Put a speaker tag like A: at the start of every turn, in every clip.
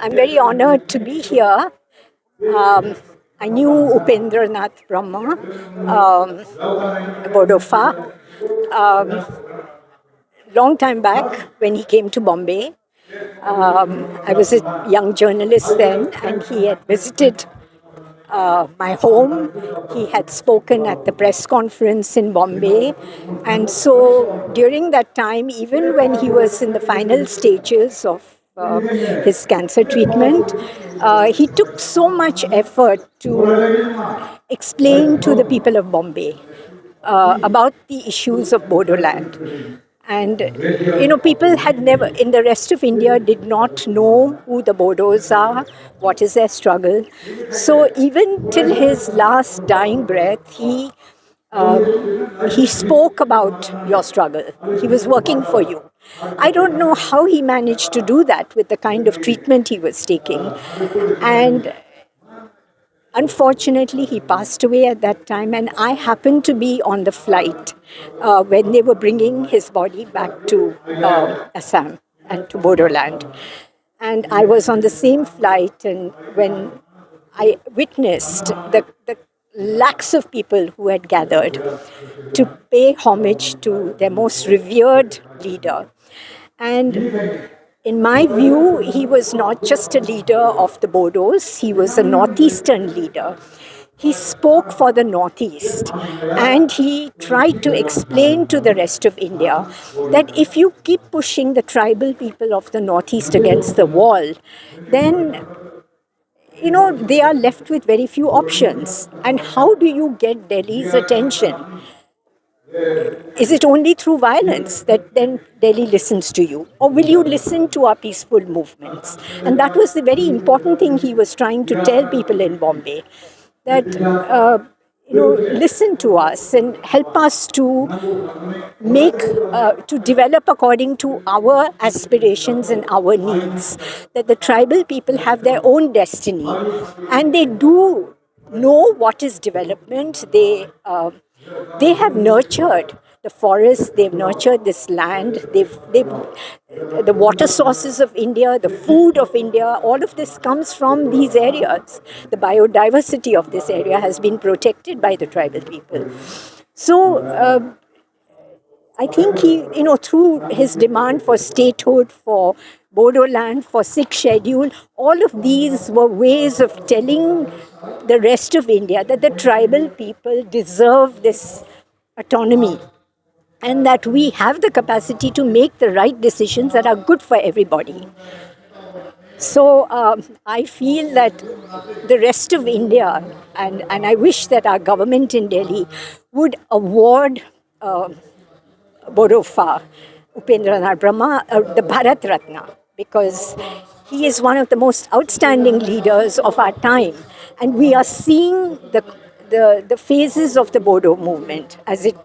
A: I'm very honored to be here. I knew Upendra Brahma, Bodosa, long time back when he came to Bombay. I was a young journalist then, and he had visited my home. He had spoken at the press conference in Bombay. And so during that time, even when he was in the final stages of his cancer treatment, he took so much effort to explain to the people of Bombay about the issues of Bodoland. And, people had never, in the rest of India, did not know who the Bodos are, what is their struggle. So even till his last dying breath, he spoke about your struggle. He was working for you. I don't know how he managed to do that with the kind of treatment he was taking. And unfortunately, he passed away at that time, and I happened to be on the flight when they were bringing his body back to Assam and to Bodoland. And I was on the same flight, and when I witnessed the lakhs of people who had gathered to pay homage to their most revered leader. And in my view, he was not just a leader of the Bodos, he was a northeastern leader. He spoke for the Northeast, and he tried to explain to the rest of India that if you keep pushing the tribal people of the Northeast against the wall, then they are left with very few options. And how do you get Delhi's attention? Is it only through violence that then Delhi listens to you? Or will you listen to our peaceful movements? And that was the very important thing he was trying to tell people in Bombay, that, listen to us and help us to to develop according to our aspirations and our needs. That the tribal people have their own destiny, and they do know what is development. They have nurtured the forests, they've nurtured this land, the water sources of India, the food of India, all of this comes from these areas. The biodiversity of this area has been protected by the tribal people. So I think he, through his demand for statehood, for Bodoland, for sixth schedule, all of these were ways of telling the rest of India that the tribal people deserve this autonomy and that we have the capacity to make the right decisions that are good for everybody. So I feel that the rest of India, and I wish that our government in Delhi would award Bodosa, Upendra Brahma, the Bharat Ratna, because he is one of the most outstanding leaders of our time. And we are seeing the phases of the Bodo movement as it,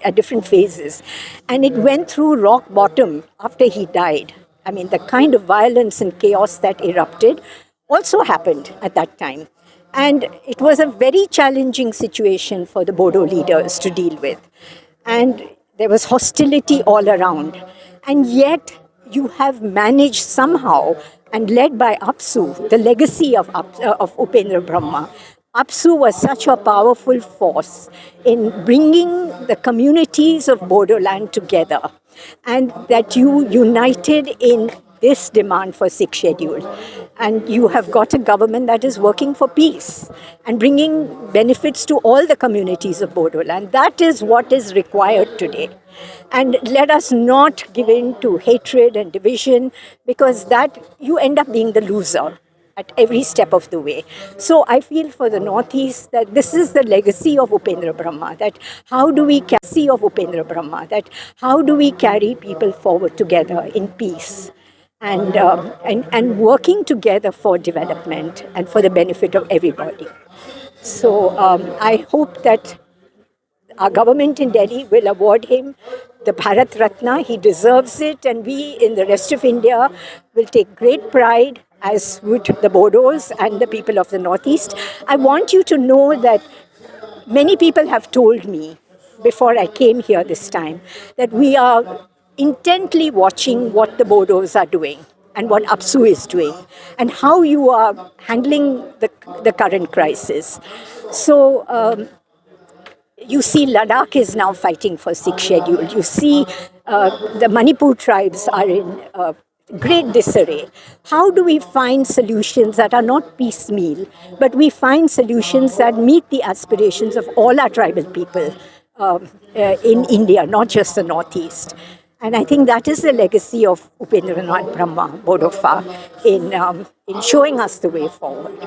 A: at different phases. And it went through rock bottom after he died. I mean, the kind of violence and chaos that erupted also happened at that time. And it was a very challenging situation for the Bodo leaders to deal with. And there was hostility all around. And yet, you have managed somehow, and led by Apsu, the legacy of Upendra Brahma. Apsu was such a powerful force in bringing the communities of Bodoland together, and that you united in this demand for sixth schedule. And you have got a government that is working for peace and bringing benefits to all the communities of Bodoland. That is what is required today. And let us not give in to hatred and division, because that you end up being the loser at every step of the way. So I feel for the Northeast that this is the legacy of Upendra Brahma, that how do we carry people forward together in peace and working together for development and for the benefit of everybody. So I hope that our government in Delhi will award him the Bharat Ratna. He deserves it, and we in the rest of India will take great pride, as would the Bodos and the people of the Northeast. I want you to know that many people have told me before I came here this time that we are intently watching what the Bodos are doing. and what APSU is doing, and how you are handling the current crisis. So you see Ladakh is now fighting for sixth schedule. You see the Manipur tribes are in great disarray. How do we find solutions that are not piecemeal, but we find solutions that meet the aspirations of all our tribal people in India, not just the Northeast? And I think that is the legacy of Upendra Brahma, Bodosa, in showing us the way forward.